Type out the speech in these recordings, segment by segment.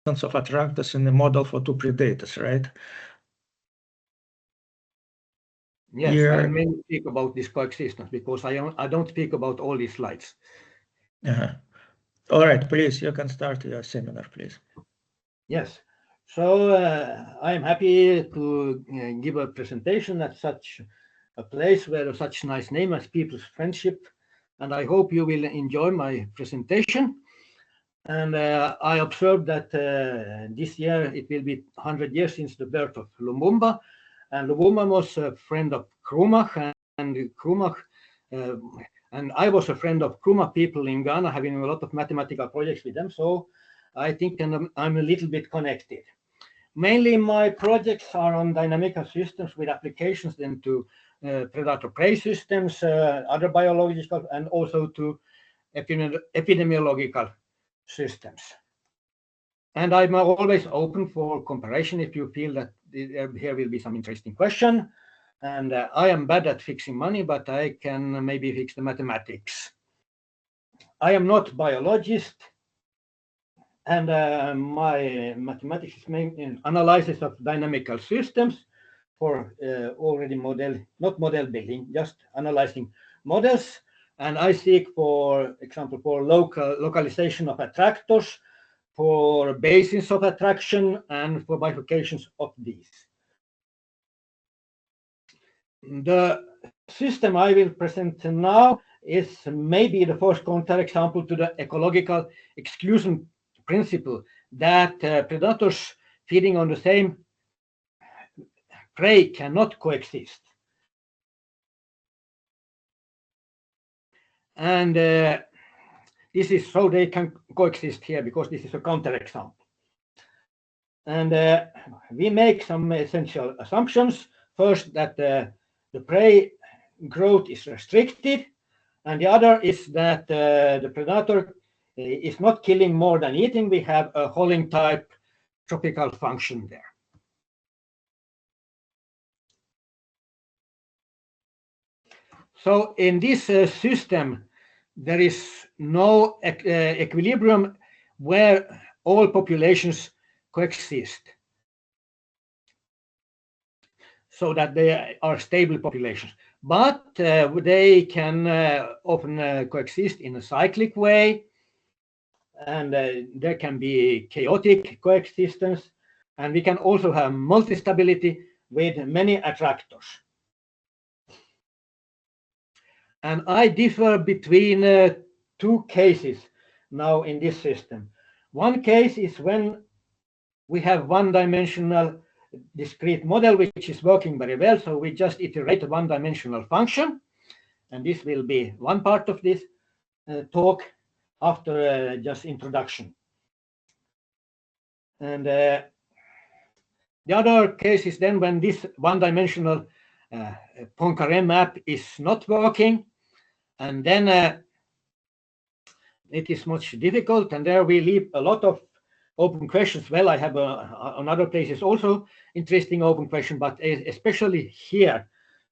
of attractors in the model for two predators, right? Yes, Here, I may speak about this coexistence because I don't speak about all these slides. All right, please, you can start your seminar, please. Yes, so I am happy to give a presentation at such a place where such nice name as People's Friendship, and I hope you will enjoy my presentation. And I observed that this year it will be 100 years since the birth of Lumumba, and Lumumba was a friend of Nkrumah, and Nkrumah, and I was a friend of Nkrumah people in Ghana, having a lot of mathematical projects with them, so I think I'm a little bit connected. Mainly my projects are on dynamical systems with applications then to predator-prey systems, other biological, and also to epidemiological systems. And I'm always open for comparison if you feel that here will be some interesting question. And I am bad at fixing money, but I can maybe fix the mathematics. I am not biologist, and my mathematics is mainly in analysis of dynamical systems for already not model building, just analyzing models. And I seek, for example, for localization of attractors, for bases of attraction, and for bifurcations of these. The system I will present now is maybe the first counterexample to the ecological exclusion principle that predators feeding on the same prey cannot coexist. And this is so they can coexist here because this is a counterexample. And we make some essential assumptions. First, that the prey growth is restricted, and the other is that the predator is not killing more than eating. We have a Holling type tropical function there. So in this system, there is no equilibrium where all populations coexist, so that they are stable populations. But they can often coexist in a cyclic way, and there can be chaotic coexistence, and we can also have multi-stability with many attractors. And I differ between two cases now in this system. One case is when we have one-dimensional discrete model which is working very well, so we just iterate a one-dimensional function, and this will be one part of this talk after just introduction. And the other case is then when this one-dimensional Poincaré map is not working, and then it is much difficult, and there we leave a lot of open questions. Well, I have on other places also interesting open questions, but especially here,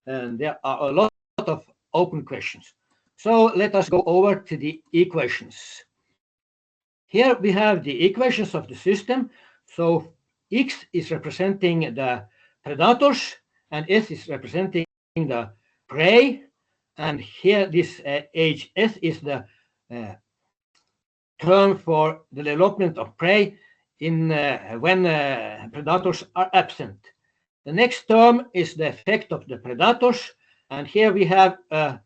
there are a lot of open questions. So let us go over to the equations. Here we have the equations of the system. So X is representing the predators, and S is representing the prey. And here this HS is the term for the development of prey in when predators are absent. The next term is the effect of the predators, and here we have a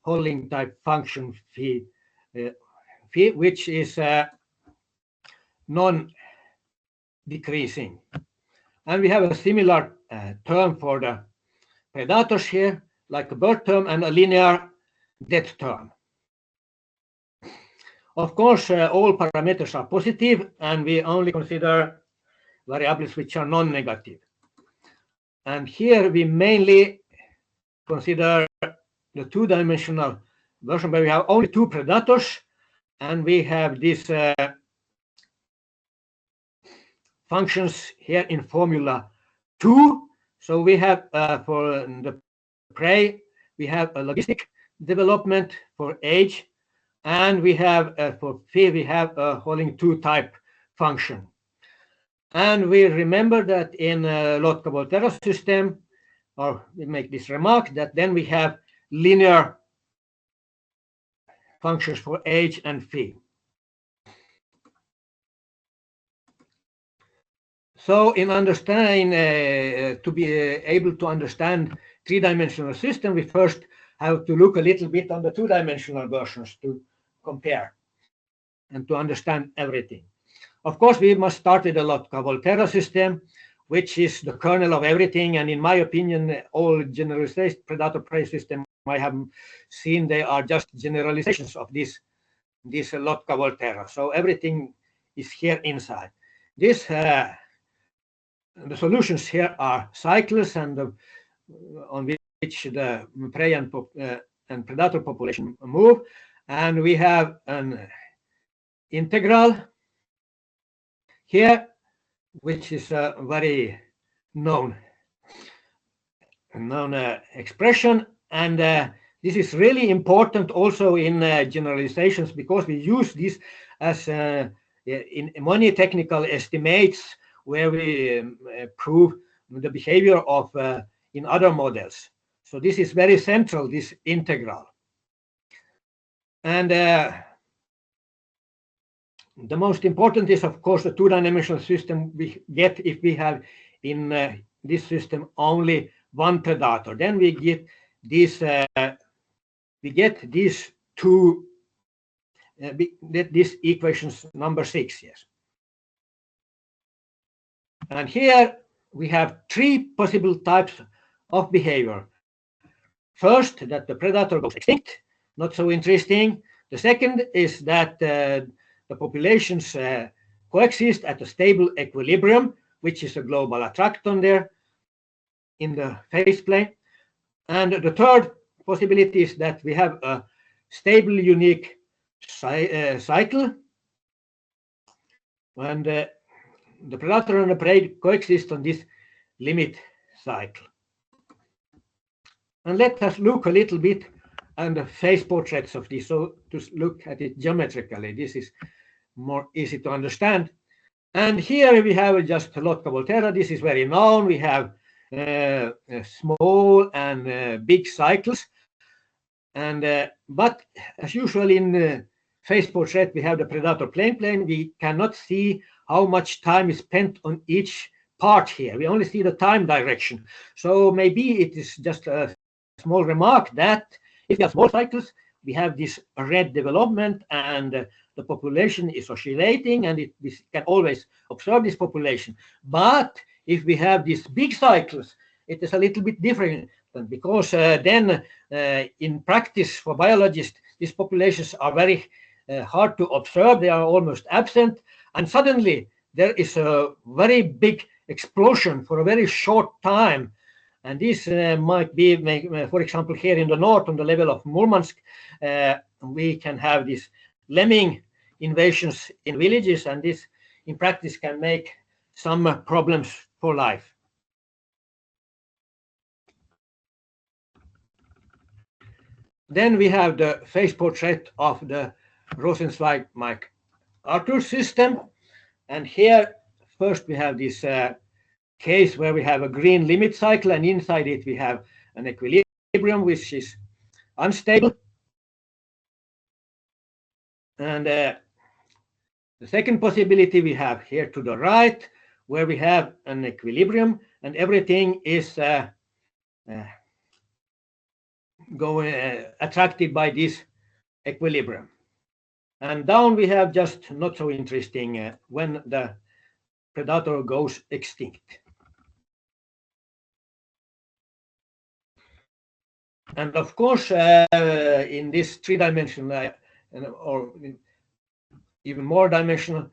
Holling type function phi, which is non-decreasing. And we have a similar term for the predators here, like a birth term and a linear death term. Of course, all parameters are positive, and we only consider variables which are non-negative. And here we mainly consider the two-dimensional version where we have only two predators, and we have these functions here in formula 2. So we have for the prey, we have a logistic development for age, and we have for phi, we have a Holling 2 type function. And we remember that in Lotka-Volterra system, or we make this remark, that then we have linear functions for h and phi. So in understanding, to be able to understand three-dimensional system, we first have to look a little bit on the two-dimensional versions to compare and to understand everything. Of course, we must start with the Lotka-Volterra system, which is the kernel of everything. And in my opinion, all generalized predator-prey systems I have seen, they are just generalizations of this Lotka-Volterra. So everything is here inside. This the solutions here are cycles, and on which the prey and predator population move. And we have an integral here, which is a very known expression. And this is really important also in generalizations, because we use this as in many technical estimates where we prove the behavior of in other models. So this is very central, this integral. And the most important is, of course, the two-dimensional system we get if we have in this system only one predator. Then we get this two this equations number 6. Yes. And here we have three possible types of behavior. First, that the predator goes extinct, not so interesting. The second is that the populations coexist at a stable equilibrium, which is a global attractor there in the phase plane. And the third possibility is that we have a stable unique cycle, and the predator and the prey coexist on this limit cycle. And let us look a little bit at the phase portraits of this, so to look at it geometrically. This is more easy to understand. And here we have just Lotka-Volterra. This is very known. We have small and big cycles. And but as usual in phase portrait, we have the predator plane. We cannot see how much time is spent on each part here. We only see the time direction. So maybe it is just a small remark that if we have small cycles, we have this red development, and the population is oscillating, and we can always observe this population. But if we have these big cycles, it is a little bit different, because then in practice for biologists, these populations are very hard to observe. They are almost absent, and suddenly there is a very big explosion for a very short time. And this might be, for example, here in the north on the level of Murmansk, we can have these lemming invasions in villages, and this in practice can make some problems for life. Then we have the phase portrait of the Rosenzweig-MacArthur system. And here first we have this case where we have a green limit cycle, and inside it we have an equilibrium which is unstable. And the second possibility we have here to the right, where we have an equilibrium and everything is attracted by this equilibrium. And down we have just not so interesting when the predator goes extinct. And of course, in this three-dimensional or even more dimensional,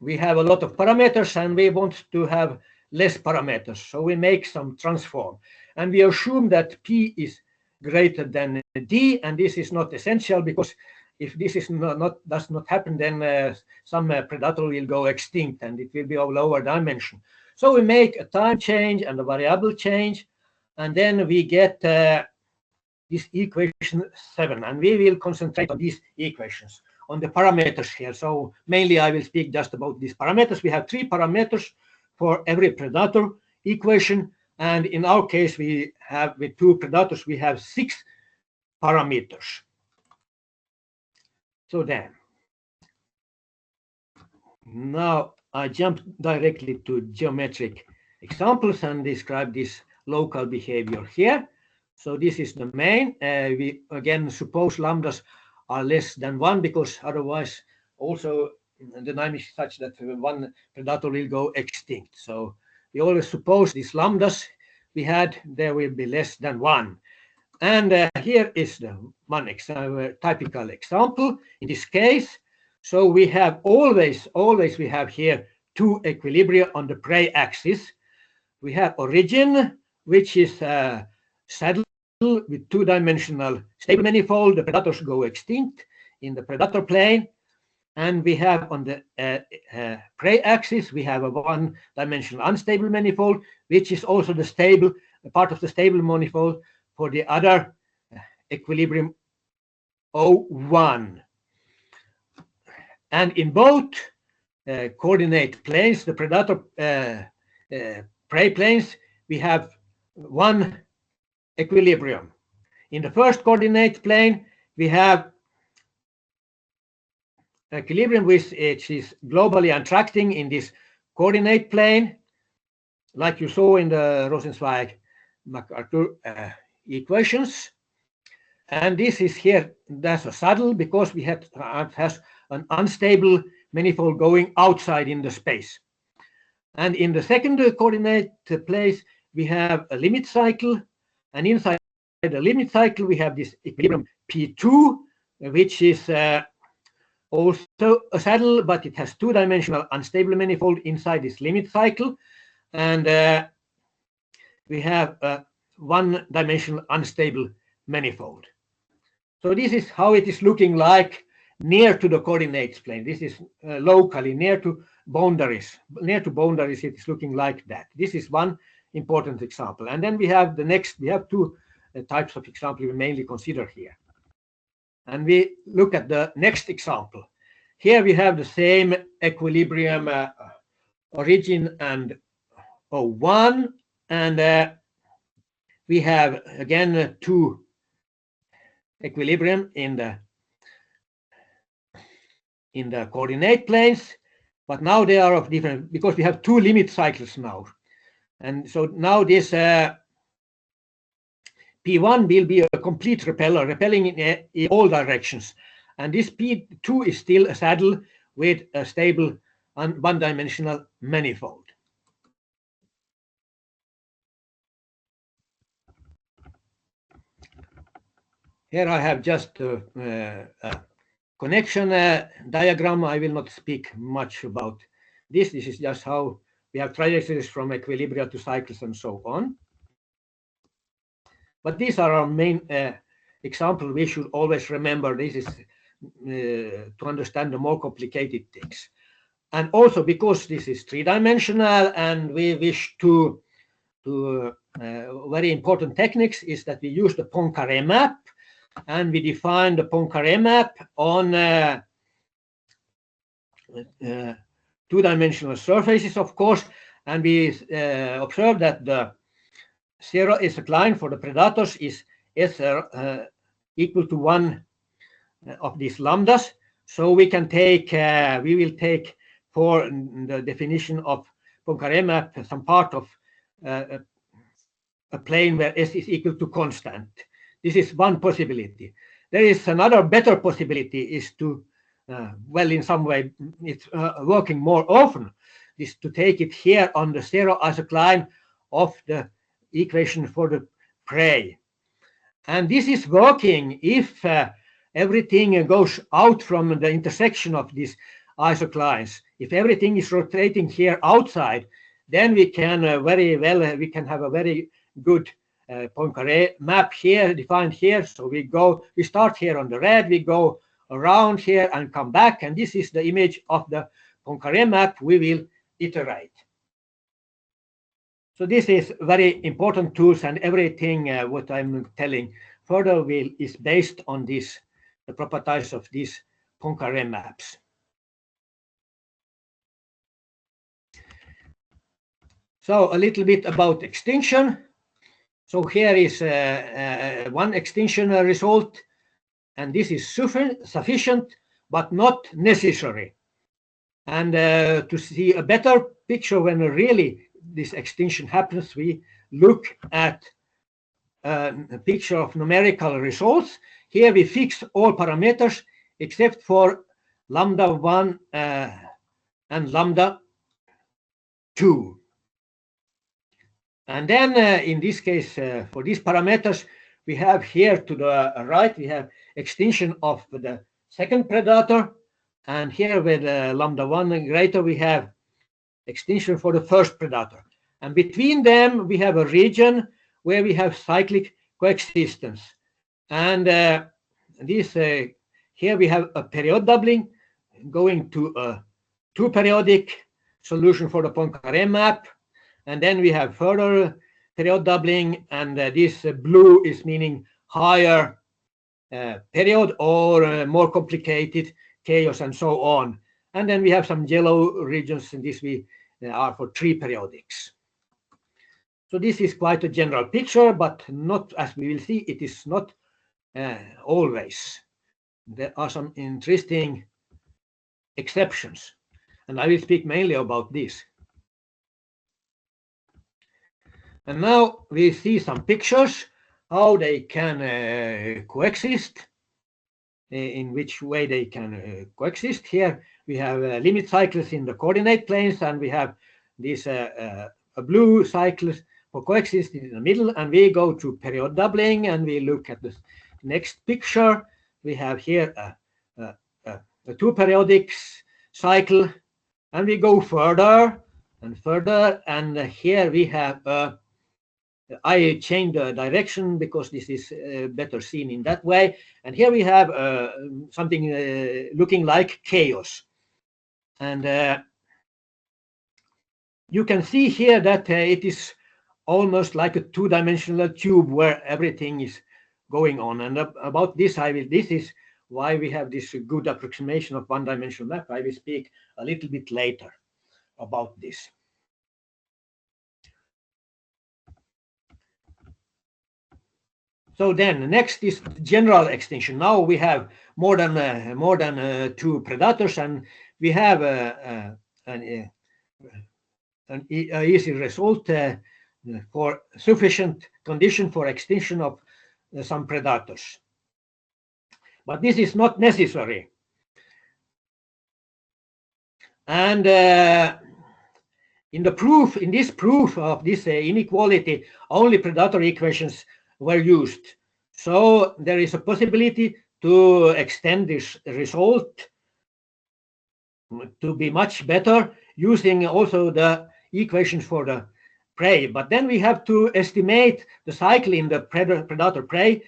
we have a lot of parameters, and we want to have less parameters. So we make some transform, and we assume that P is greater than D, and this is not essential, because if this is does not happen, then some predator will go extinct and it will be of lower dimension. So we make a time change and a variable change, and then we get this equation 7, and we will concentrate on these equations. on the parameters here. So mainly I will speak just about these parameters. We have 3 parameters for every predator equation. And in our case, we have with 2 predators, we have 6 parameters. So then, now I jump directly to geometric examples and describe this local behavior here. So this is the main. We again suppose lambdas are less than 1, because otherwise also the dynamics is such that one predator will go extinct. So we always suppose these lambdas we had, there will be less than 1. And here is the one typical example in this case. So we have always we have here 2 equilibria on the prey axis. We have origin, which is saddle with 2-dimensional stable manifold. The predators go extinct in the predator plane. And we have on the prey axis, we have a 1-dimensional unstable manifold, which is also the stable part of the stable manifold for the other equilibrium O1. And in both coordinate planes, the predator prey planes, we have 1 equilibrium. In the first coordinate plane, we have equilibrium which is globally attracting in this coordinate plane, like you saw in the Rosenzweig-MacArthur equations. And this is here, that's a saddle, because we has an unstable manifold going outside in the space. And in the second coordinate place, we have a limit cycle, and inside the limit cycle, we have this equilibrium P2, which is also a saddle, but it has 2-dimensional unstable manifold inside this limit cycle. And we have a 1-dimensional unstable manifold. So this is how it is looking like near to the coordinates plane. This is locally near to boundaries. Near to boundaries, it is looking like that. This is one important example. And then we have the next, we have 2 types of example we mainly consider here. And we look at the next example. Here we have the same equilibrium origin and O1, and we have again 2 equilibrium in the coordinate planes, but now they are of different, because we have 2 limit cycles now. And so now this P1 will be a complete repeller, repelling in all directions. And this P2 is still a saddle with a stable 1-dimensional manifold. Here I have just a connection diagram. I will not speak much about this. This is just how we have trajectories from equilibria to cycles and so on. But these are our main examples. We should always remember this is to understand the more complicated things. And also because this is 3-dimensional and we wish to very important techniques is that we use the Poincaré map, and we define the Poincaré map on 2-dimensional surfaces, of course, and we observe that the zero is line for the predators is SR equal to 1 of these lambdas. So we can take, we will take for the definition of Poincaré map some part of a plane where S is equal to constant. This is one possibility. There is another better possibility is to, well, in some way, it's working more often, is to take it here on the zero isocline of the equation for the prey. And this is working if everything goes out from the intersection of these isoclines. If everything is rotating here outside, then we can very well, we can have a very good Poincaré map here, defined here. So we start here on the red, we go around here and come back. And this is the image of the Poincaré map we will iterate. So this is very important tools, and everything what I'm telling further is based on this, the properties of this Poincaré maps. So a little bit about extinction. So here is one extinction result, and this is sufficient but not necessary. And to see a better picture when really this extinction happens, we look at a picture of numerical results. Here we fix all parameters except for lambda 1 and lambda 2. And then in this case, for these parameters, we have here to the right, we have extinction of the second predator. And here with lambda 1 greater, we have extinction for the first predator. And between them, we have a region where we have cyclic coexistence. And here we have a period doubling going to a two-periodic solution for the Poincaré map. And then we have further period doubling, and this blue is meaning higher period or more complicated chaos and so on. And then we have some yellow regions, and this we are for three periodics. So this is quite a general picture, but not, as we will see, it is not always. There are some interesting exceptions, and I will speak mainly about this. And now we see some pictures, how they can coexist, in which way they can coexist. Here we have limit cycles in the coordinate planes, and we have these blue cycles for coexisting in the middle, and we go to period doubling, and we look at the next picture. We have here a two periodic cycle, and we go further and further, and here we have I change the direction because this is better seen in that way. And here we have something looking like chaos. And you can see here that it is almost like a two-dimensional tube where everything is going on. And about this, this is why we have this good approximation of one-dimensional map. I will speak a little bit later about this. So then next is general extinction. Now we have more than two predators, and we have an easy result for sufficient condition for extinction of some predators. But this is not necessary. And in this proof of this inequality, only predator equations were used. So there is a possibility to extend this result to be much better using also the equations for the prey. But then we have to estimate the cycle in the predator-prey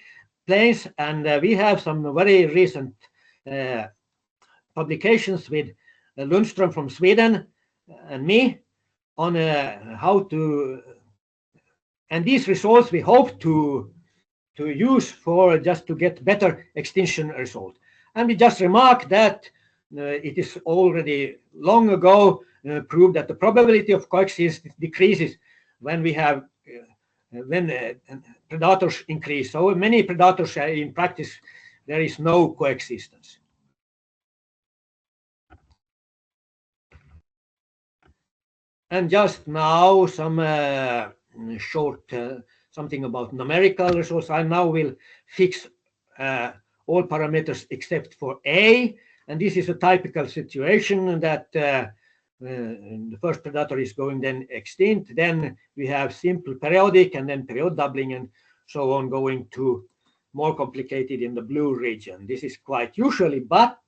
planes, and we have some very recent publications with Lundström from Sweden and me on how to. And these results we hope to use for just to get better extinction result. And we just remark that it is already long ago proved that the probability of coexistence decreases when we have predators increase. So many predators in practice there is no coexistence. And just now some short something about numerical results. I now will fix all parameters except for A, and this is a typical situation that the first predator is going then extinct. Then we have simple periodic and then period doubling and so on, going to more complicated in the blue region. This is quite usually, but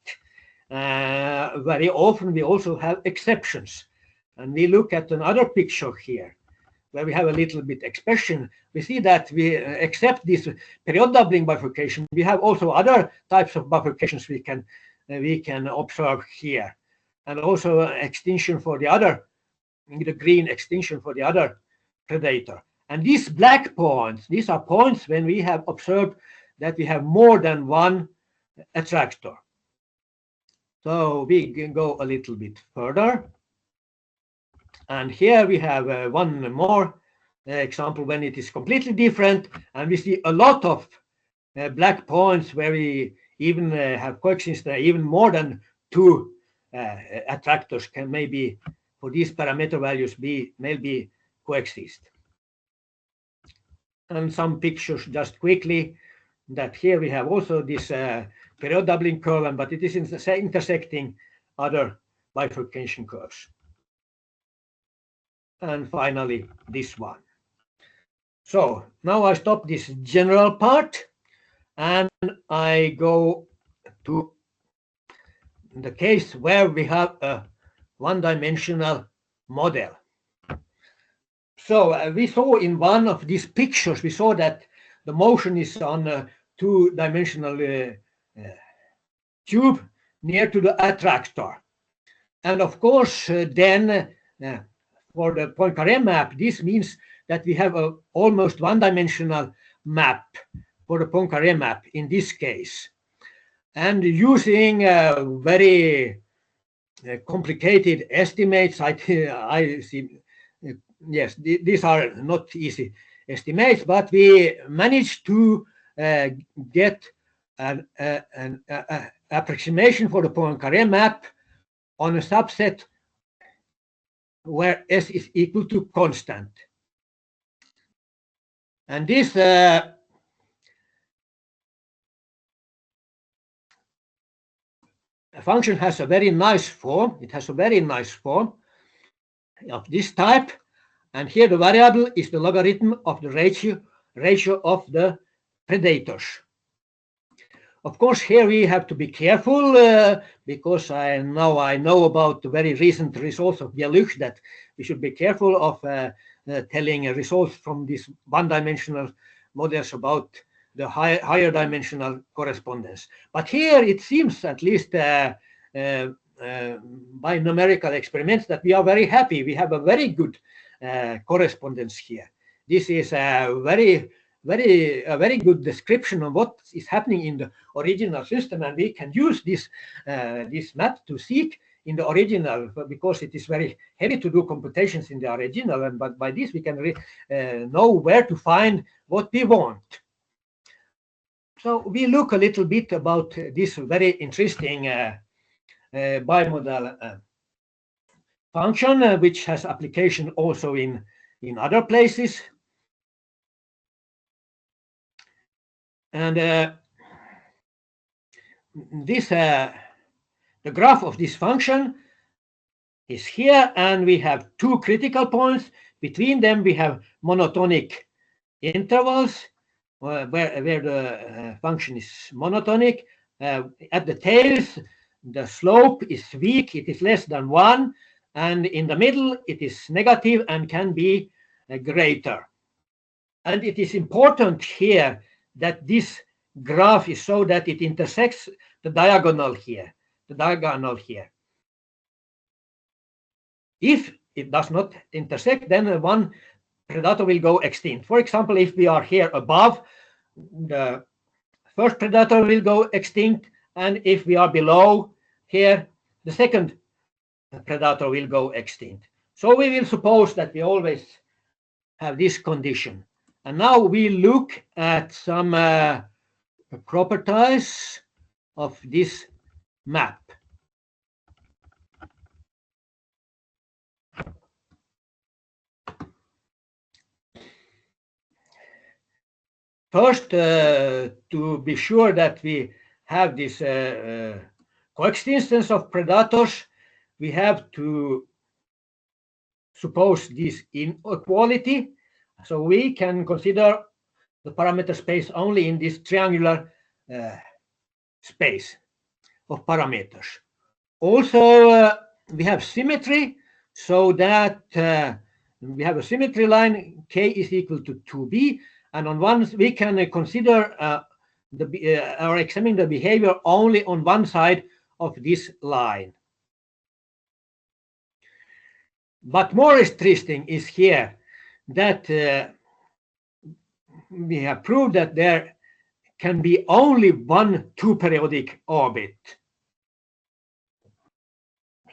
very often we also have exceptions. And we look at another picture here where we have a little bit expression. We see that we accept this period doubling bifurcation. We have also other types of bifurcations we can observe here, and also extinction for the other, the green extinction for the other predator. And these black points, these are points when we have observed that we have more than one attractor. So we can go a little bit further. And here we have one more example when it is completely different, and we see a lot of black points where we even have coexistence, even more than two attractors can maybe for these parameter values maybe coexist. And some pictures just quickly, that here we have also this period doubling curve, but it is intersecting other bifurcation curves. And finally, this one. So now I stop this general part and I go to the case where we have a one-dimensional model. So we saw in one of these pictures, we saw that the motion is on a two-dimensional tube near to the attractor. And of course, then for the Poincaré map, this means that we have a almost one-dimensional map for the Poincaré map in this case. And using very complicated estimates, I see, yes, these are not easy estimates, but we managed to get an approximation for the Poincaré map on a subset where S is equal to constant. And this function has a very nice form. It has a very nice form of this type. And here the variable is the logarithm of the ratio of the predators. Of course, here we have to be careful because I know about the very recent results of Bieluch that we should be careful of telling results from these one-dimensional models about the higher dimensional correspondence. But here it seems, at least by numerical experiments, that we are very happy. We have a very good correspondence here. This is a very good description of what is happening in the original system, and we can use this map to seek in the original, because it is very heavy to do computations in the original, and but by this we can know where to find what we want. So we look a little bit about this very interesting bimodal function, which has application also in other places. And the graph of this function is here, and we have two critical points. Between them we have monotonic intervals where the function is monotonic. At the tails, the slope is weak, it is less than 1, and in the middle it is negative and can be greater. And it is important here that this graph is so that it intersects the diagonal here. If it does not intersect, then one predator will go extinct. For example, if we are here above, the first predator will go extinct, and if we are below here, the second predator will go extinct. So we will suppose that we always have this condition. And now we look at some properties of this map. First, to be sure that we have this coexistence of predators, we have to suppose this inequality. So we can consider the parameter space only in this triangular space of parameters. Also, we have symmetry, so that we have a symmetry line, k is equal to 2b, and on one we can consider or examine the behavior only on one side of this line. But more interesting is here that we have proved that there can be only one two-periodic orbit.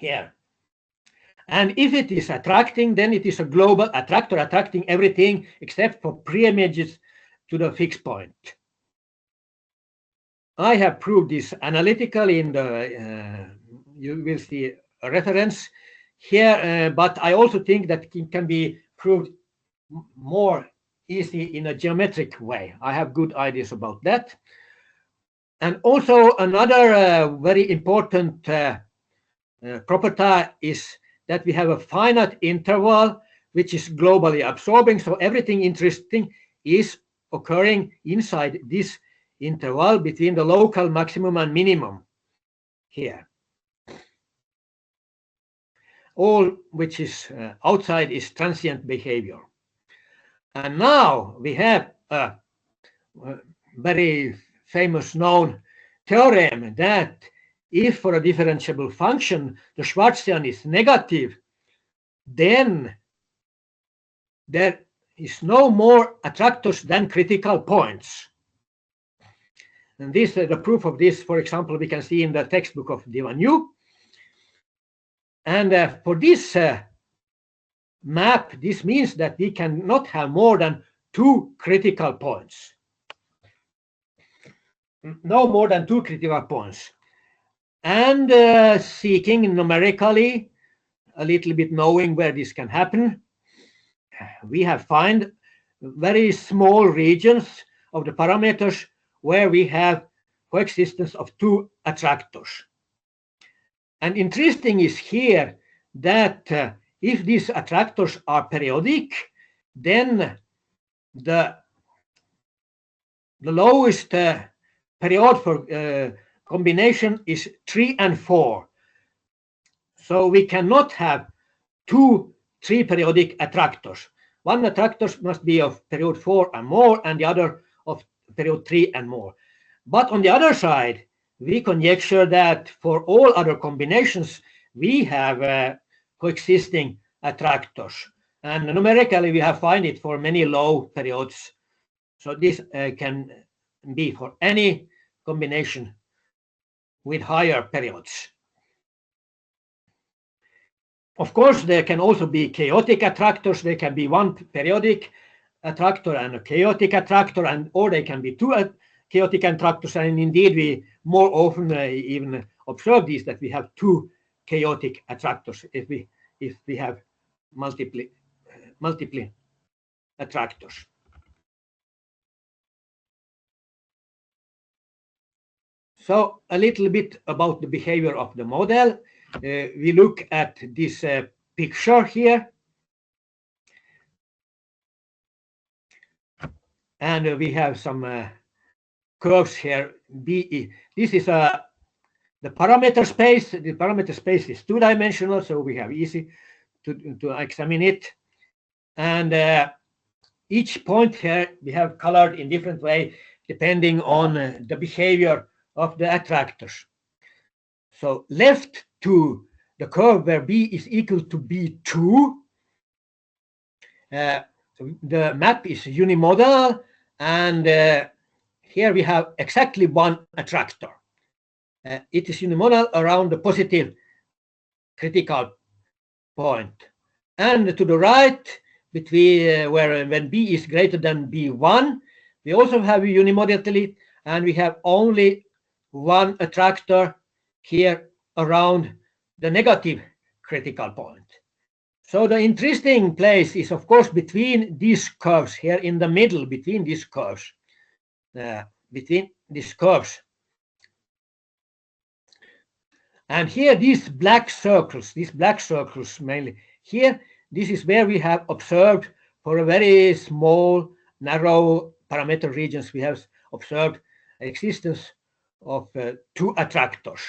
here. And if it is attracting, then it is a global attractor attracting everything except for pre-images to the fixed point. I have proved this analytically in the, you will see a reference here, but I also think that it can be proved more easy in a geometric way. I have good ideas about that. And also another very important property is that we have a finite interval which is globally absorbing. So everything interesting is occurring inside this interval between the local maximum and minimum here. All which is outside is transient behavior. And now we have a very famous known theorem that if for a differentiable function the Schwarzian is negative, then there is no more attractors than critical points. And this, the proof of this, for example, we can see in the textbook of Divanu. And for this map, this means that we cannot have more than 2 critical points. No more than 2 critical points. And seeking numerically, a little bit knowing where this can happen, we have found very small regions of the parameters where we have coexistence of 2 attractors. And interesting is here that if these attractors are periodic, then the lowest period for combination is 3 and 4. So we cannot have 2 3-periodic attractors. One attractor must be of period 4 and more, and the other of period 3 and more. But on the other side, we conjecture that for all other combinations, we have coexisting attractors. And numerically, we have found it for many low periods. So this can be for any combination with higher periods. Of course, there can also be chaotic attractors. There can be one periodic attractor and a chaotic attractor, or they can be 2 chaotic attractors. And indeed, we more often even observe this, that we have 2 chaotic attractors if we have multiple attractors. So a little bit about the behavior of the model. We look at this picture here. And we have some curves here. BE. This is the parameter space. The parameter space is 2-dimensional, so we have easy to examine it. And each point here we have colored in different way depending on the behavior of the attractors. So left to the curve where B is equal to B2, the map is unimodal, and here we have exactly one attractor. It is unimodal around the positive critical point. And to the right, between when B is greater than B1, we also have unimodality, and we have only one attractor here around the negative critical point. So the interesting place is, of course, between these curves here in the middle, between these curves, And here these black circles mainly, here, this is where we have observed for a very small, narrow parameter regions, we have observed existence of 2 attractors.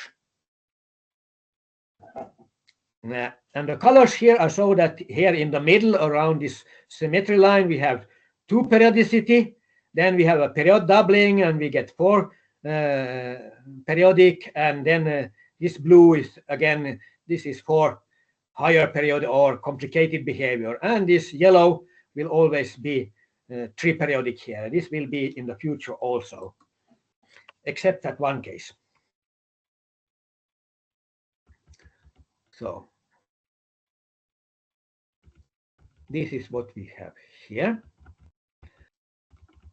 And the colors here are so that here in the middle around this symmetry line we have 2 periodicity, then we have a period doubling and we get 4 periodic, and then this blue is again, this is for higher period or complicated behavior, and this yellow will always be 3-periodic here. This will be in the future also, except that one case. So this is what we have here.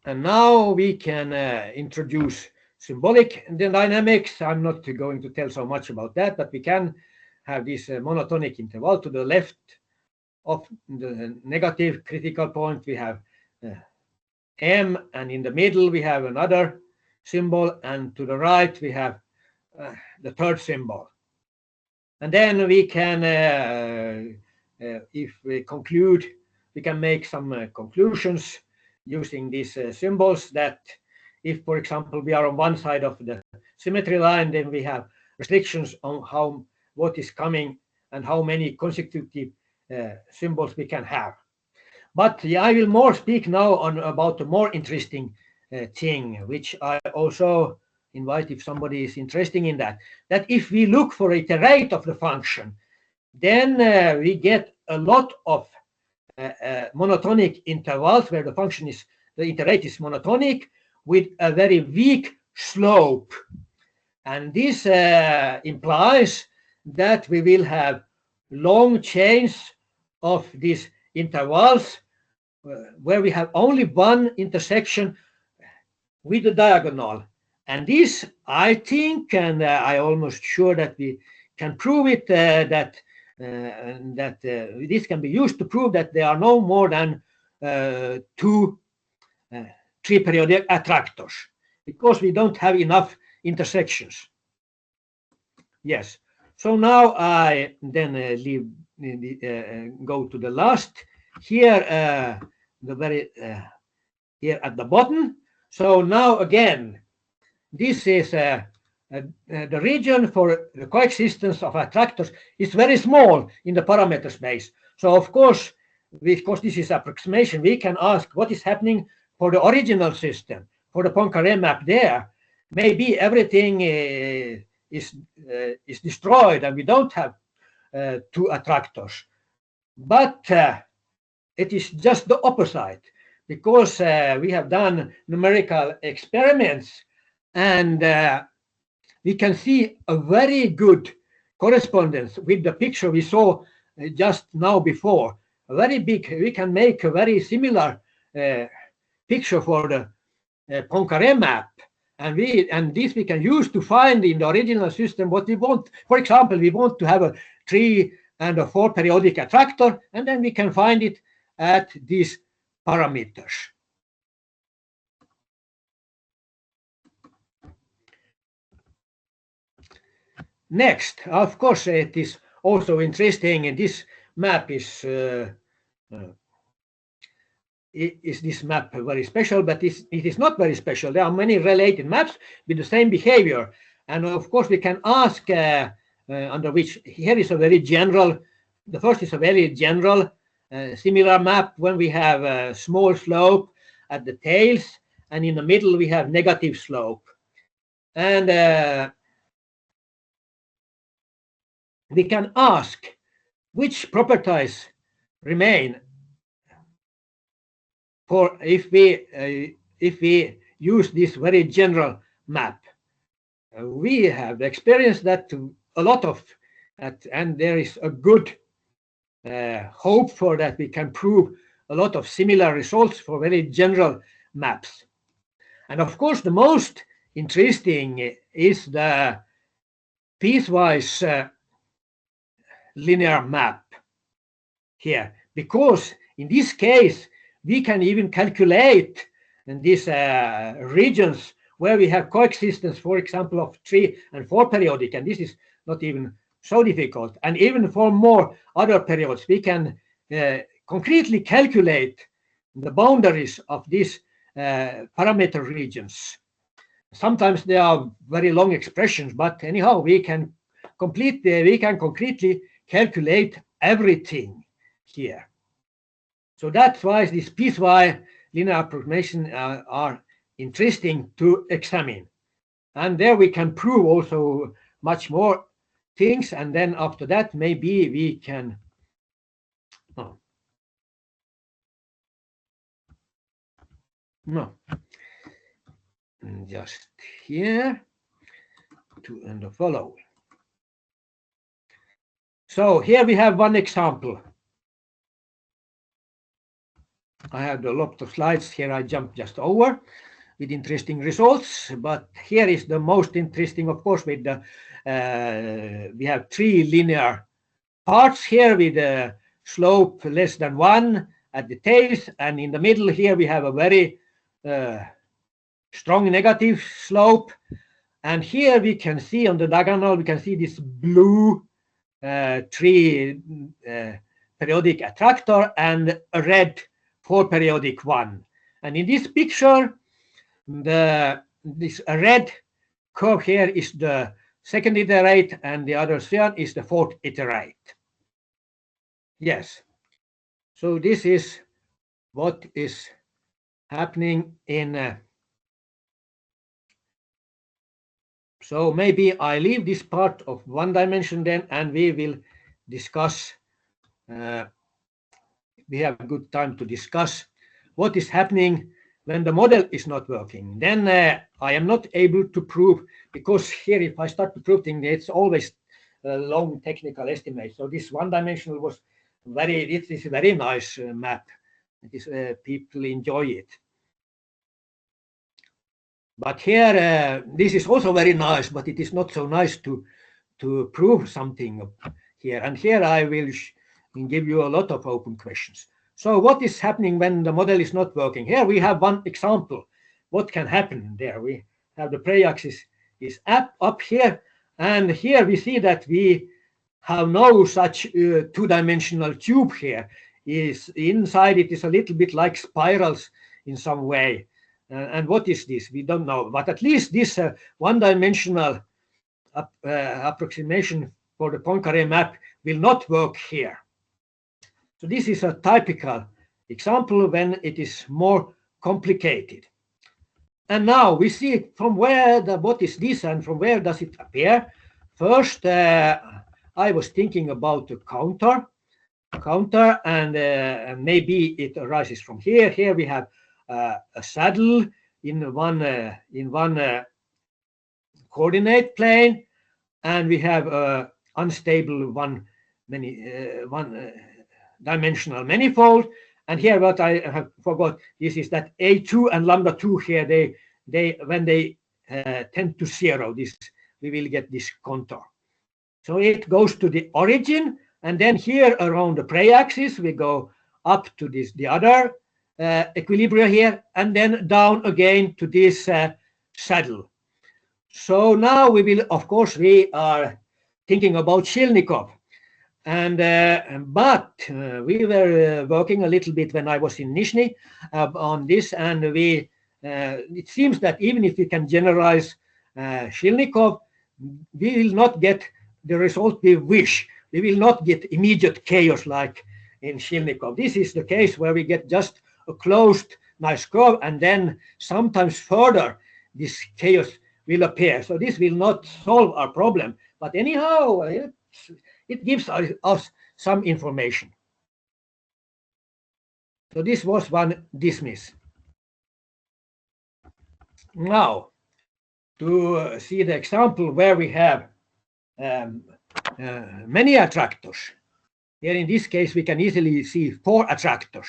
And now we can introduce symbolic dynamics. I'm not going to tell so much about that, but we can have this monotonic interval. To the left of the negative critical point, we have M, and in the middle we have another symbol, and to the right we have the third symbol. And then we can, if we conclude, we can make some conclusions using these symbols, that if, for example, we are on one side of the symmetry line, then we have restrictions on what is coming and how many consecutive symbols we can have. But I will more speak now about a more interesting thing, which I also invite, if somebody is interested in that if we look for iterate of the function, then we get a lot of monotonic intervals where the function is, the iterate is monotonic with a very weak slope. And this implies that we will have long chains of these intervals where we have only one intersection with the diagonal. And this, I think, and I almost sure that we can prove it, that this can be used to prove that there are no more than two three-periodic attractors, because we don't have enough intersections. Yes. So now I then go to the last here, the very here at the bottom. So now again, this is the region for the coexistence of attractors is very small in the parameter space. So of course, because this is approximation, we can ask what is happening for the original system, for the Poincaré map there. Maybe everything is destroyed and we don't have two attractors. But it is just the opposite, because we have done numerical experiments, and we can see a very good correspondence with the picture we saw just now before. A very big, we can make a very similar picture for the Poincaré map, and this we can use to find in the original system what we want. For example, we want to have a 3 and a 4 periodic attractor, and then we can find it at these parameters. Next, of course, it is also interesting, and this map is this map very special, but it is not very special. There are many related maps with the same behavior, and of course we can ask under which, here is a very general, the first is a very general similar map when we have a small slope at the tails, and in the middle we have negative slope. And we can ask which properties remain for if we use this very general map. We have experienced that a lot of, and there is a good hope for that we can prove a lot of similar results for very general maps. And of course, the most interesting is the piecewise linear map here, because in this case we can even calculate in these regions where we have coexistence, for example, of 3 and 4 periodic, and this is not even so difficult. And even for more other periods, we can concretely calculate the boundaries of these parameter regions. Sometimes they are very long expressions, but anyhow, we can concretely calculate everything here. So that's why these piecewise linear approximations are interesting to examine. And there we can prove also much more things, and then after that maybe we can just here and the following. So here we have one example. I have a lot of slides here. I jumped just over with interesting results, but here is the most interesting, of course, with the we have 3 linear parts here with a slope less than 1 at the tails, and in the middle here we have a very strong negative slope. And here we can see on the diagonal, we can see this blue 3 periodic attractor and a red 4 periodic one. And in this picture, this red curve here is the second iterate, and the other cyan is the fourth iterate. Yes. So this is what is happening in. So maybe I leave this part of one dimension then, and we will discuss. We have a good time to discuss what is happening when the model is not working. Then I am not able to prove, because here if I start to prove things, it's always a long technical estimate. So this one dimensional was it is a very nice map. It is people enjoy it. But here this is also very nice, but it is not so nice to prove something here. And here I will give you a lot of open questions. So what is happening when the model is not working? Here we have one example. What can happen there? We have the prey axis is up here, and here we see that we have no such two-dimensional tube here. Is inside it is a little bit like spirals in some way. And what is this? We don't know. But at least this one-dimensional approximation for the Poincaré map will not work here. So this is a typical example when it is more complicated. And now we see from where what is this and from where does it appear. First, I was thinking about the counter, and maybe it arises from here. Here we have a saddle in one coordinate plane, and we have a unstable one dimensional manifold. And here what I have forgot is that A2 and lambda 2 here, they when they tend to 0, this we will get this contour. So it goes to the origin, and then here around the prey axis we go up to the other equilibria here, and then down again to this saddle. So now we are thinking about Shilnikov. And but we were working a little bit when I was in Nizhny on this, and it seems that even if we can generalize Shilnikov, we will not get the result we wish. We will not get immediate chaos like in Shilnikov. This is the case where we get just a closed nice curve, and then sometimes further this chaos will appear. So this will not solve our problem, but anyhow it gives us some information. So this was one dismiss. Now, to see the example where we have many attractors. Here in this case, we can easily see 4 attractors.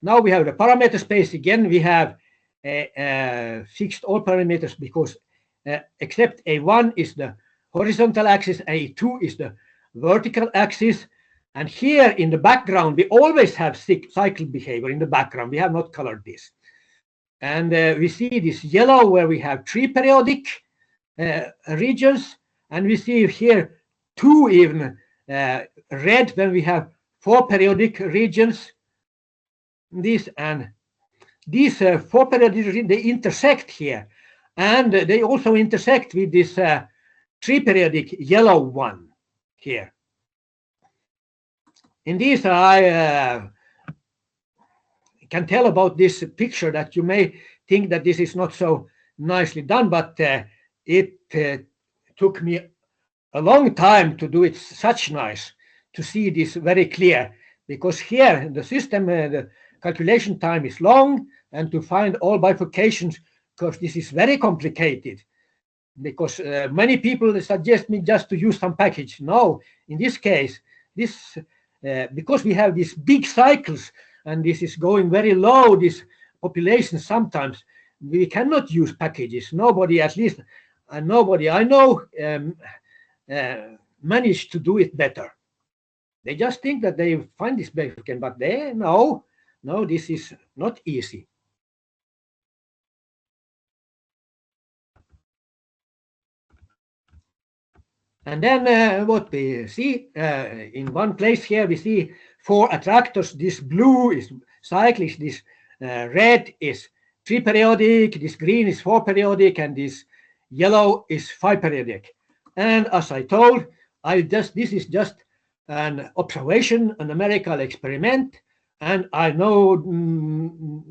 Now we have the parameter space. Again, we have fixed all parameters because except A1 is the horizontal axis, A2 is the vertical axis, and here in the background we always have cycle behavior in the background. We have not colored this, and we see this yellow where we have 3 periodic regions, and we see here 2 even red when we have 4 periodic regions. These 4 periodic regions, they intersect here, and they also intersect with this 3 periodic yellow one here. In this, I can tell about this picture that you may think that this is not so nicely done, but it took me a long time to do it such nice, to see this very clear, because here the system, the calculation time is long, and to find all bifurcations, because this is very complicated. because many people suggest me just to use some package. No, in this case, this because we have these big cycles and this is going very low, this population sometimes, we cannot use packages. Nobody, at least nobody I know, managed to do it better. They just think that they find this significant, but they no, this is not easy. And then what we see in one place here, we see 4 attractors. This blue is cyclic, this red is 3 periodic, this green is 4 periodic, and this yellow is 5 periodic. And as I told, this is just an observation, a numerical experiment, and I know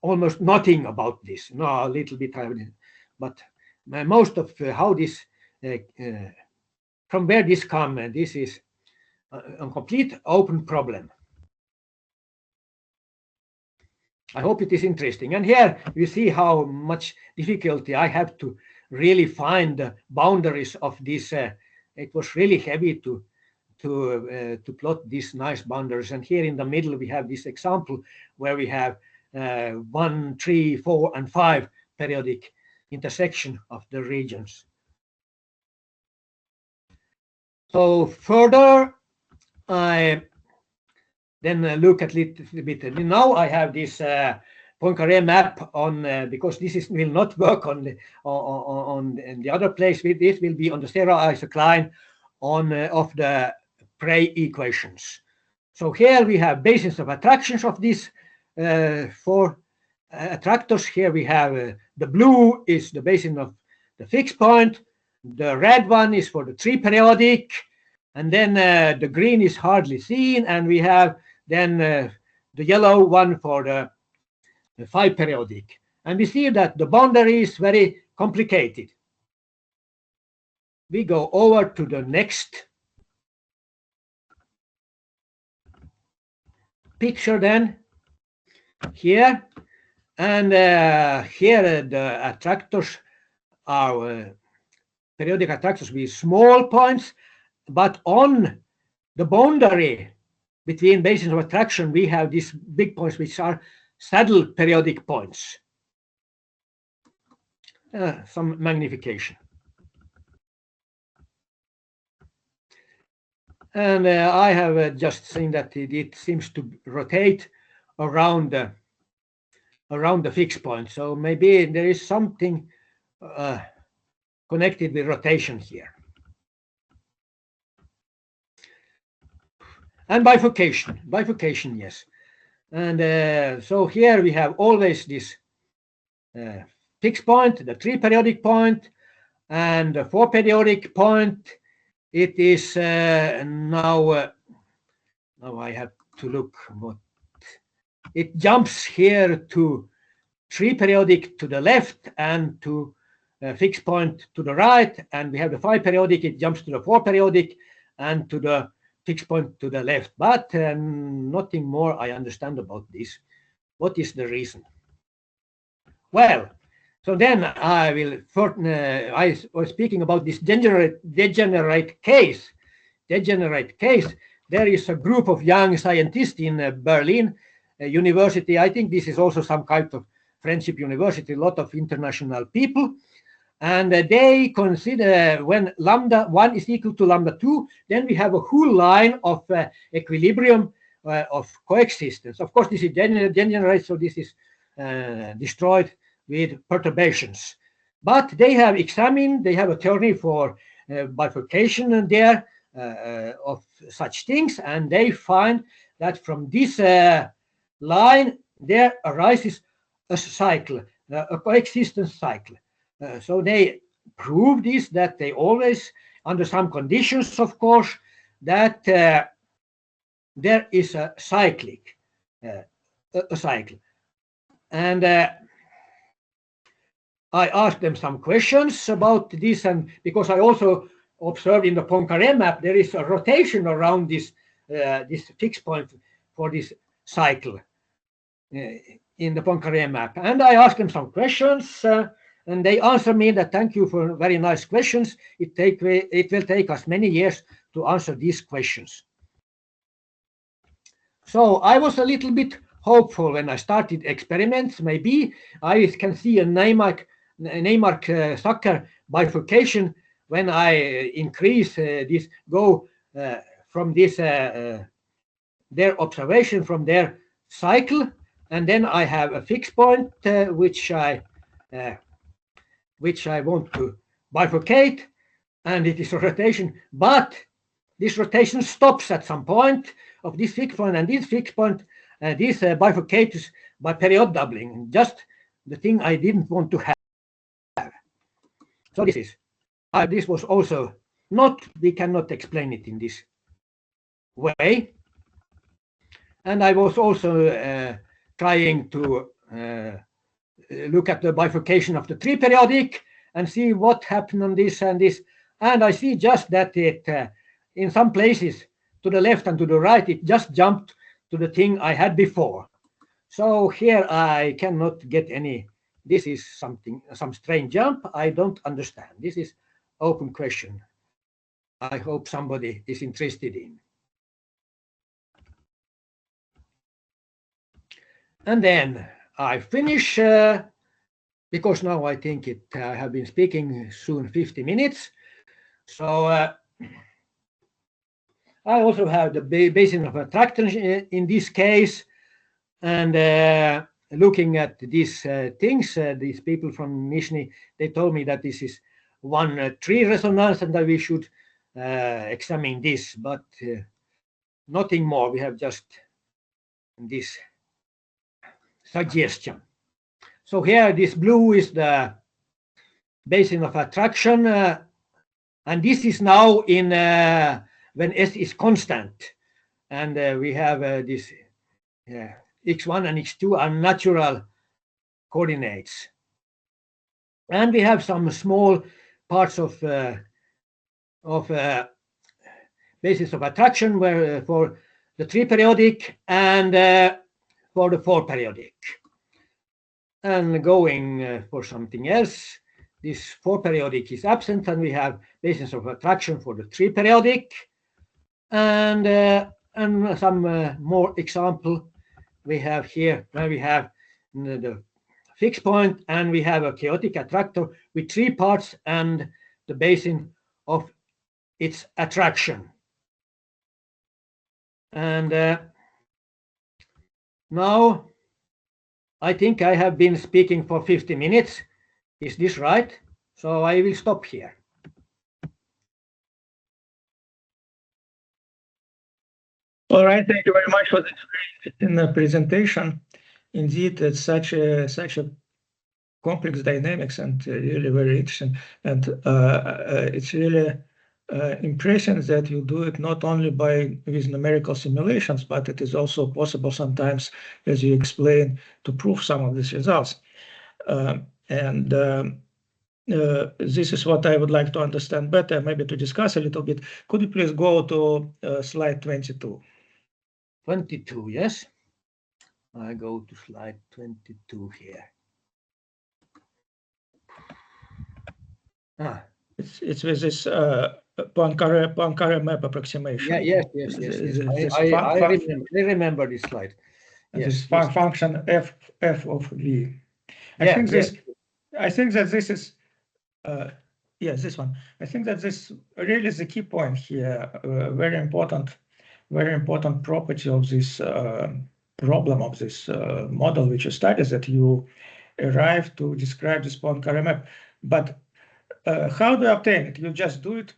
almost nothing about this. No, a little bit, but most of how this from where this comes, this is a complete open problem. I hope it is interesting. And here you see how much difficulty I have to really find the boundaries of this. It was really heavy to plot these nice boundaries. And here in the middle we have this example where we have 1, 3, 4, and 5 periodic intersection of the regions. So further, I then look at a little bit. Now I have this Poincaré map on because this will not work on the other place. This will be on the sterile isocline of the Prey equations. So here we have basis of attractions of these 4 attractors. Here we have the blue is the basis of the fixed point. The red one is for the 3 periodic, and then the green is hardly seen, and we have then the yellow one for the 5 periodic. And we see that the boundary is very complicated. We go over to the next picture then, here, and here the attractors are periodic attractors with small points, but on the boundary between bases of attraction we have these big points which are saddle periodic points. Some magnification. And I have just seen that it seems to rotate around the fixed point. So maybe there is something connected with rotation here. And bifurcation, yes. And so here we have always this fixed point, the 3 periodic point, and the 4 periodic point. It is now I have to look what it jumps here to 3 periodic to the left and to fixed point to the right, and we have the 5 periodic. It jumps to the 4 periodic and to the fixed point to the left, but nothing more I understand about this. What is the reason? Well, so then I will. I was speaking about this degenerate case. There is a group of young scientists in Berlin University. I think this is also some kind of friendship university. A lot of international people. And they consider when lambda 1 is equal to lambda 2, then we have a whole line of equilibrium of coexistence. Of course, this is degenerate, so this is destroyed with perturbations. But they have examined, they have a theory for bifurcation there of such things, and they find that from this line there arises a cycle, a coexistence cycle. So they prove this, that they always, under some conditions, of course, that there is a cycle. And I asked them some questions about this, and because I also observed in the Poincaré map, there is a rotation around this this fixed point for this cycle in the Poincaré map. And I asked them some questions. And they answer me that thank you for very nice questions. It will take us many years to answer these questions. So I was a little bit hopeful when I started experiments. Maybe I can see a Neymark-Zucker bifurcation when I increase this, go from this their observation from their cycle, and then I have a fixed point which I want to bifurcate, and it is a rotation, but this rotation stops at some point of this fixed point, and this fixed point, this bifurcates by period doubling, just the thing I didn't want to have. So this was also not, we cannot explain it in this way. And I was also trying to look at the bifurcation of the three-periodic and see what happened on this and this. And I see just that it, in some places, to the left and to the right, it just jumped to the thing I had before. So here I cannot get any, this is something, some strange jump. I don't understand. This is open question. I hope somebody is interested in. And then I finish, because now I think I have been speaking soon 50 minutes. So I also have the basis of attraction in this case, and looking at these things, these people from Nizhny, they told me that this is 1-3 resonance and that we should examine this, but nothing more. We have just this suggestion. So here this blue is the basis of attraction, and this is now in when S is constant, and we have this x1 and x2 are natural coordinates, and we have some small parts of basis of attraction where for the three-periodic and for the four-periodic. And going for something else, this four-periodic is absent, and we have basis of attraction for the three-periodic, and some more example we have here where we have the fixed point, and we have a chaotic attractor with 3 parts and the basis of its attraction. And now I think I have been speaking for 50 minutes. Is this right? So I will stop here. All right, thank you very much for this interesting presentation. Indeed, it's such a complex dynamics and really very interesting. And it's really impressive that you do it not only with numerical simulations, but it is also possible sometimes, as you explain, to prove some of these results. This is what I would like to understand better, maybe to discuss a little bit. Could you please go to slide 22? 22, yes. I go to slide 22 here. It's with this Poincare map approximation. Yes. I remember this slide. This function f of v. I think that this is yes, this one. I think that this really is the key point here. Very important property of this problem of this model which you studied, that you arrive to describe this Poincare map. But how do you obtain it? You just do it.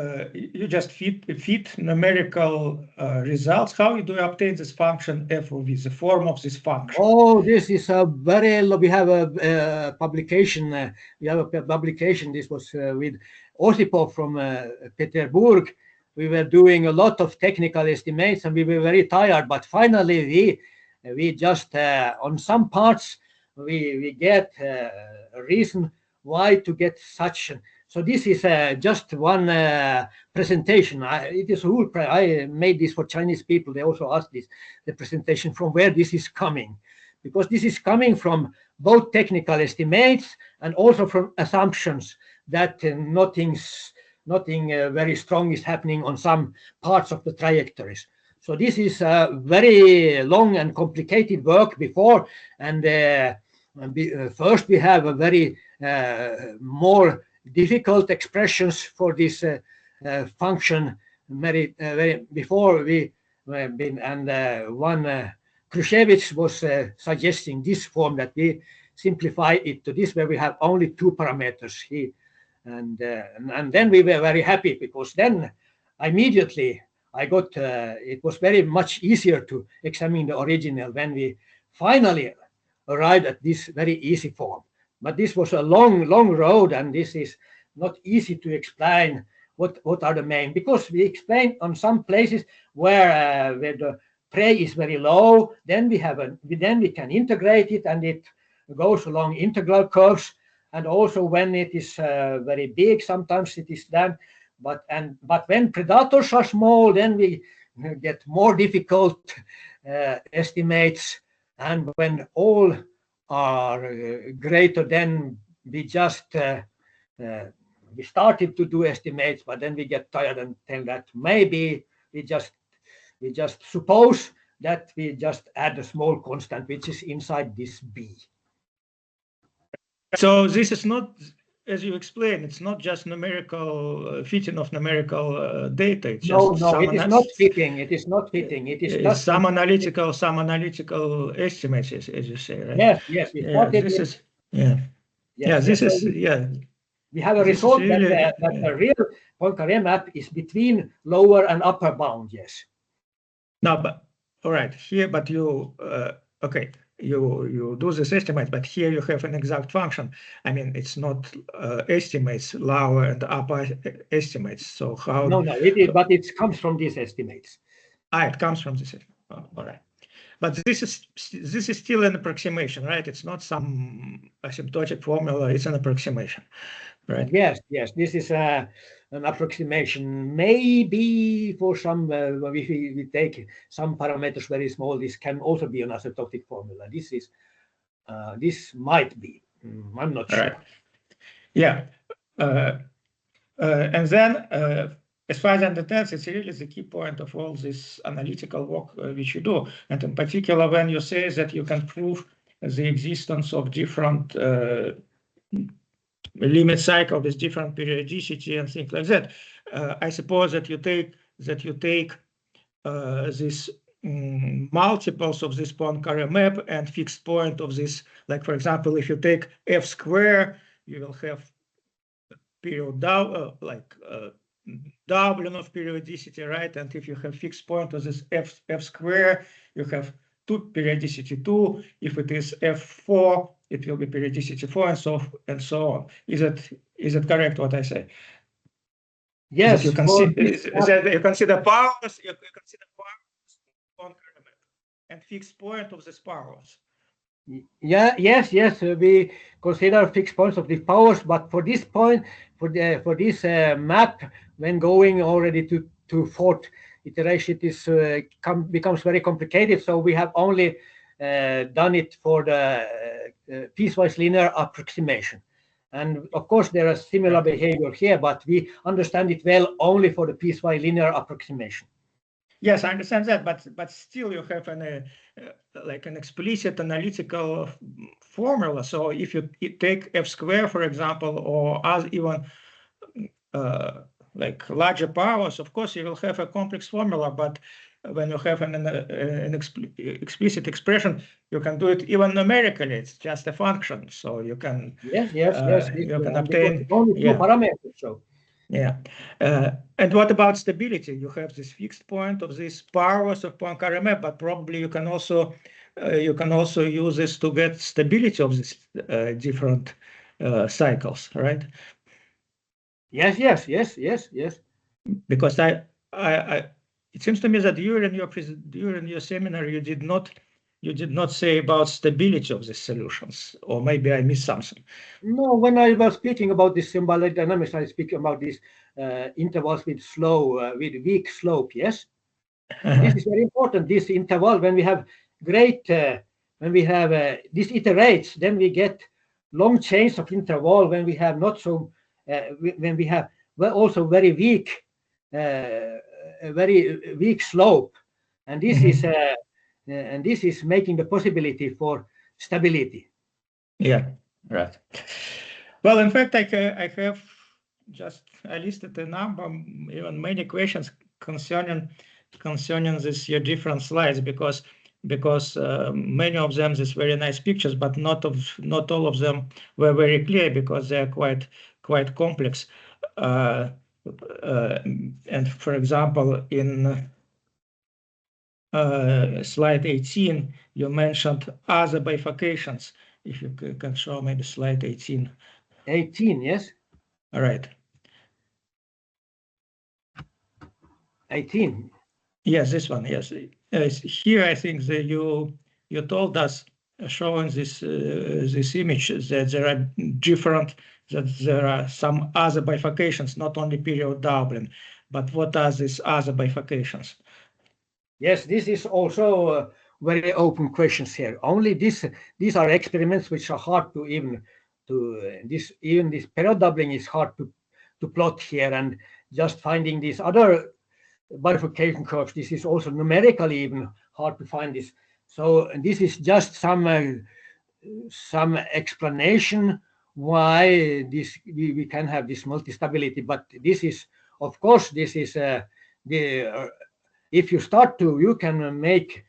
You just fit numerical results. How do you obtain this function f of v, the form of this function? Oh, this is a very. We have a publication. This was with Osipov from Petersburg. We were doing a lot of technical estimates, and we were very tired. But finally, we just on some parts we get a reason why to get such. So this is just one presentation. It is whole. I made this for Chinese people. They also asked this, the presentation from where this is coming, because this is coming from both technical estimates and also from assumptions that nothing very strong is happening on some parts of the trajectories. So this is a very long and complicated work before, and first we have a very more difficult expressions for this function before we been, and one Krushevich was suggesting this form, that we simplify it to this, where we have only two parameters. And then we were very happy, because then immediately I got it was very much easier to examine the original when we finally arrived at this very easy form. But this was a long road, and this is not easy to explain what are the main, because we explain on some places where the prey is very low, then we can integrate it, and it goes along integral curves, and also when it is very big, sometimes it is done. But when predators are small, then we get more difficult estimates, and when all are greater, then we just we started to do estimates, but then we get tired and tell that maybe we just suppose that we just add a small constant which is inside this B. So this is not, as you explained, it's not just numerical fitting of numerical data. It's No, just it is not fitting. It is not fitting. It is just some analytical estimates, as you say, right? Yes. We have a result really, that the real Poincaré map is between lower and upper bound. Yes. No, but all right here, but you okay. You do this estimate, but here you have an exact function. I mean, it's not estimates, lower and upper estimates. So how? No, it is, but it comes from these estimates. It comes from this. Oh, all right, but this is still an approximation, right? It's not some asymptotic formula. It's an approximation, right? Yes. This is an approximation. Maybe for some, if we take some parameters very small, this can also be an asymptotic formula. This might be. I'm not sure. Right. Yeah. And then, as far as I understand, it's really the key point of all this analytical work which you do. And in particular, when you say that you can prove the existence of different limit cycle with different periodicity and things like that, I suppose that you take these multiples of this Poincaré map and fixed point of this. Like, for example, if you take f square, you will have period doubling of periodicity, right? And if you have fixed point of this f square, you have periodicity 2. If it is f4, it will be periodicity 4, and so on. Is it correct what I say? Yes. You consider powers. You consider powers and fixed point of these powers. Yes. We consider fixed points of the powers, but for this point, for this map, when going already to fourth iteration, it becomes very complicated. So we have only done it for the piecewise linear approximation. And of course, there is similar behavior here, but we understand it well only for the piecewise linear approximation. Yes, I understand that, but still you have an explicit analytical formula. So if you take f squared, for example, or as even like larger powers, of course you will have a complex formula. But when you have an explicit expression, you can do it even numerically. It's just a function, so you can yes. You can obtain only two parameters. So. Yeah, and what about stability? You have this fixed point of these powers of Poincaré map, but probably you can also use this to get stability of these different cycles, right? Yes. Because it seems to me that during your seminar you did not say about stability of the solutions, or maybe I missed something. No, when I was speaking about this symbolic dynamics, I speak about these intervals with weak slope. Yes, this is very important. This interval, when we have great this iterates, then we get long chains of interval when we have not so when we have also very weak slope, and this is making the possibility for stability. Yeah, right. Well, in fact, I have I listed a number, even many questions concerning this your different slides, because many of them is very nice pictures, but not all of them were very clear because they are quite complex. And for example, in slide 18, you mentioned other bifurcations. If you can show maybe slide 18. 18, yes. All right. 18. Yes, this one. Yes. Here, I think that you told us, showing this image, that there are there are some other bifurcations, not only period doubling, but what are these other bifurcations? Yes, this is also very open questions here. Only these are experiments which are hard to even this period doubling is hard to plot here, and just finding these other bifurcation curves, this is also numerically even hard to find this. So this is just some explanation why we can have this multi-stability, but this is, of course, this is if you start to, you can make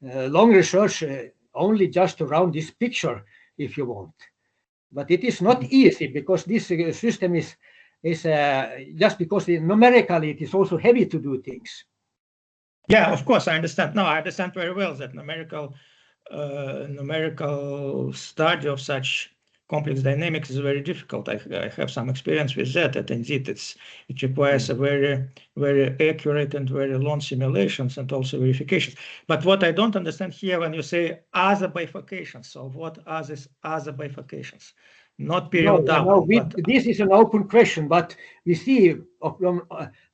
long research only just around this picture if you want, but it is not easy because this system is just because numerically it is also heavy to do things. Yeah, of course, I understand. No, I understand very well that numerical study of such complex dynamics is very difficult. I have some experience with that, and indeed it requires a very accurate and very long simulations and also verifications. But what I don't understand here when you say other bifurcations, so what are these other bifurcations? Not period doubling. This is an open question, but we see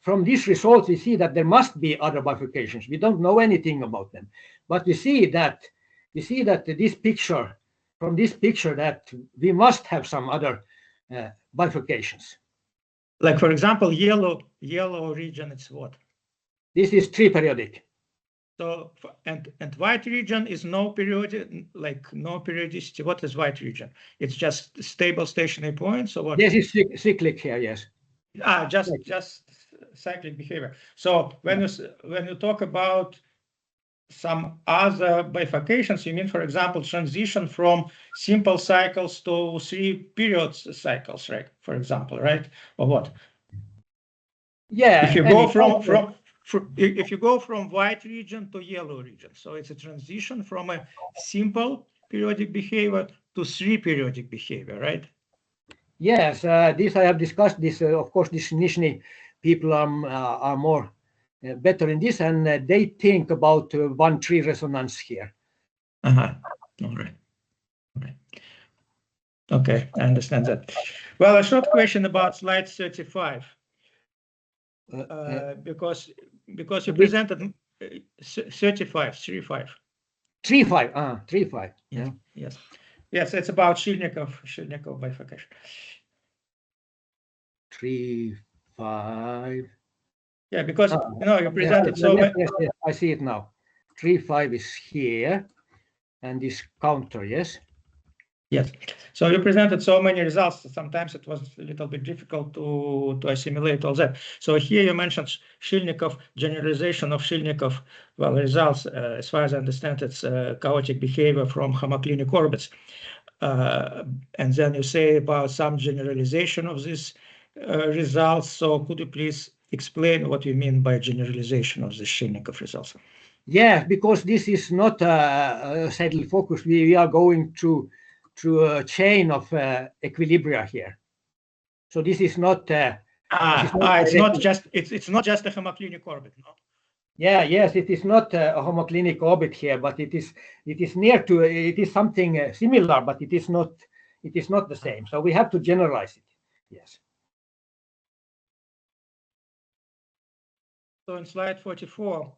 from these results, we see that there must be other bifurcations. We don't know anything about them, but we see that this picture, from this picture, that we must have some other bifurcations. Like, for example, yellow region, it's what? This is three-periodic. So, and white region is no periodicity. What is white region? It's just stable stationary points, or what? This is cyclic here, yes. Just cyclic behavior. So when you talk about some other bifurcations, you mean, for example, transition from simple cycles to 3 period cycles, right? For example, right? Or what? Yeah. If you go if you go from white region to yellow region, so it's a transition from a simple periodic behavior to 3 periodic behavior, right? Yes, this I have discussed. This, of course, this Nizhny people are more better in this, and they think about 1-3 resonance here. All right. Okay, I understand that. Well, a short question about slide 35. Because you presented 35. 3-5. Yeah. Yes, it's about Shilnikov bifurcation. 3-5. Yeah, because you presented so many. Yes, I see it now. 3-5 is here, and this counter, yes. Yes. So you presented so many results that sometimes it was a little bit difficult to assimilate all that. So here you mentioned Shilnikov, generalization of Shilnikov, results, as far as I understand, it's chaotic behavior from homoclinic orbits. And then you say about some generalization of these results. So could you please explain what you mean by generalization of the Shilnikov results? Yeah, because this is not settled focus. We are going through a chain of equilibria here. So this is not. It's not just a homoclinic orbit, no. Yeah, yes, it is not a homoclinic orbit here, but it is near to. It is something similar, but it is not the same. So we have to generalize it. Yes. So in slide 44,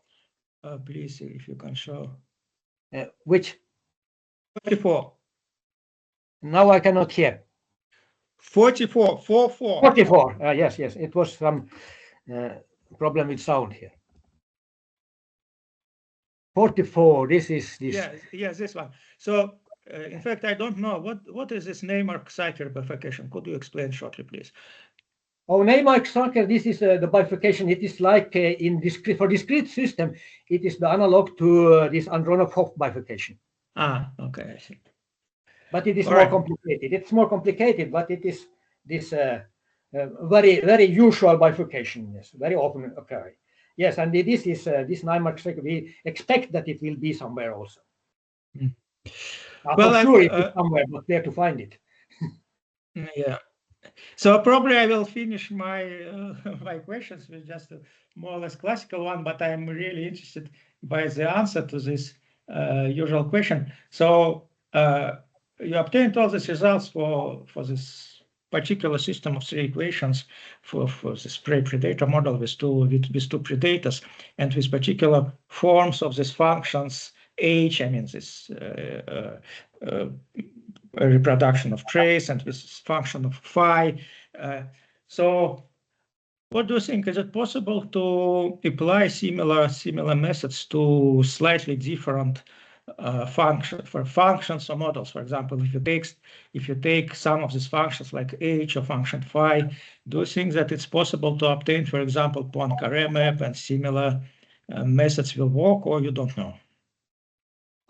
please, if you can show. Which? 44. Now I cannot hear. 44. 44. 44. Yes. It was some problem with sound here. 44. This is this. Yes, this one. So, in fact, I don't know what is this Neymark cycle bifurcation. Could you explain shortly, please? Oh, Neymark cycle. This is the bifurcation. It is like for discrete system. It is the analog to this Andronov-Hopf bifurcation. Okay, I see. But it is more complicated. It's more complicated, but it is this very, very usual bifurcation. Yes, very often occurring. Yes, and this is this Neymark cycle. We expect that it will be somewhere also. Well, for sure it is somewhere, but where to find it? Yeah. So probably I will finish my my questions with just a more or less classical one, but I'm really interested by the answer to this usual question. So you obtained all these results for this particular system of three equations for this prey-predator model with two predators, and with particular forms of these functions h, I mean this reproduction of trace, and this function of phi. So what do you think? Is it possible to apply similar methods to slightly different functions or models? For example, if you take some of these functions like h or function phi, do you think that it's possible to obtain, for example, Poincare map and similar methods will work, or you don't know?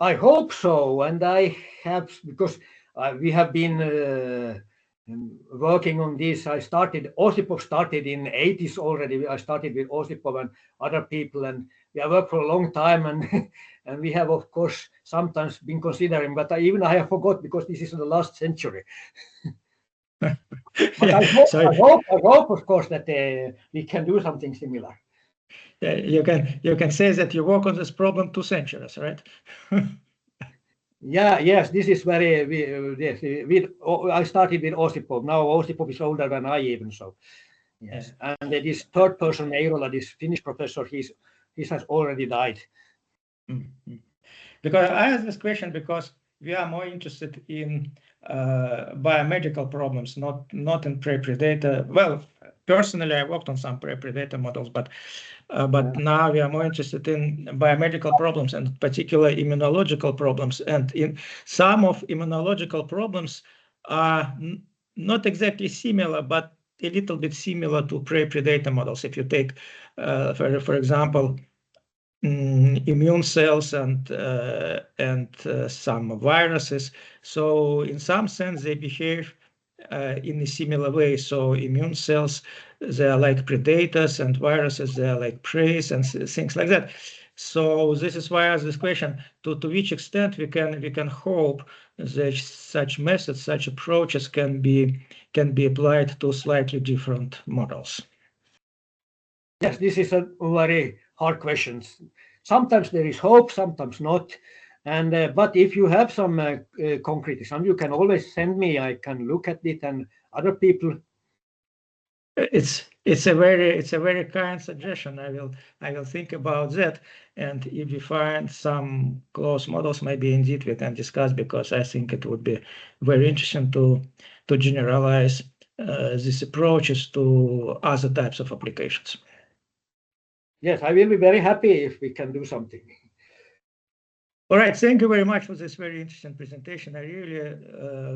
I hope so, and I have, because we have been working on this. Osipov started in the 80s already. I started with Osipov and other people, and we have worked for a long time, and we have, of course, sometimes been considering, but I have forgot because this is the last century. But I hope, of course, that we can do something similar. You can say that you work on this problem 2 centuries, right? Yes, this is very. I started with Osipov. Now Osipov is older than I even, so yes. And this third person, Eirola, this Finnish professor, he has already died. Because I asked this question because we are more interested in biomedical problems, not in prey-predator. Well, personally, I worked on some prey-predator models, but now we are more interested in biomedical problems, and particularly immunological problems. And in some of immunological problems are not exactly similar, but a little bit similar to prey-predator models. If you take, for example, immune cells and some viruses, so in some sense they behave in a similar way. So immune cells, they are like predators, and viruses, they are like prey, and things like that. So this is why I asked this question: to which extent we can hope that such methods, such approaches can be applied to slightly different models. Yes, this is a very hard question. Sometimes there is hope, sometimes not. And but if you have some concrete example, you can always send me. I can look at it, and other people. It's a very kind suggestion. I will think about that, and if we find some close models, maybe indeed we can discuss, because I think it would be very interesting to generalize these approaches to other types of applications. Yes, I will be very happy if we can do something. All right, thank you very much for this very interesting presentation. I really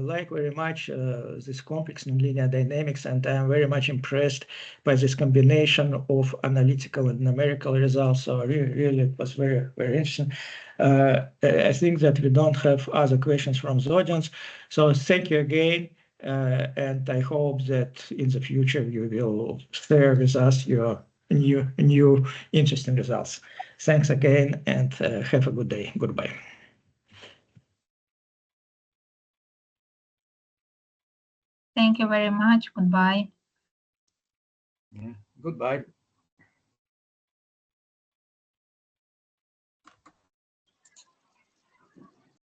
like very much this complex nonlinear dynamics, and I am very much impressed by this combination of analytical and numerical results. So really it was very, very interesting. I think that we don't have other questions from the audience. So thank you again, and I hope that in the future you will share with us your new interesting results. Thanks again, and have a good day. Goodbye. Thank you very much. Goodbye. Yeah. Goodbye.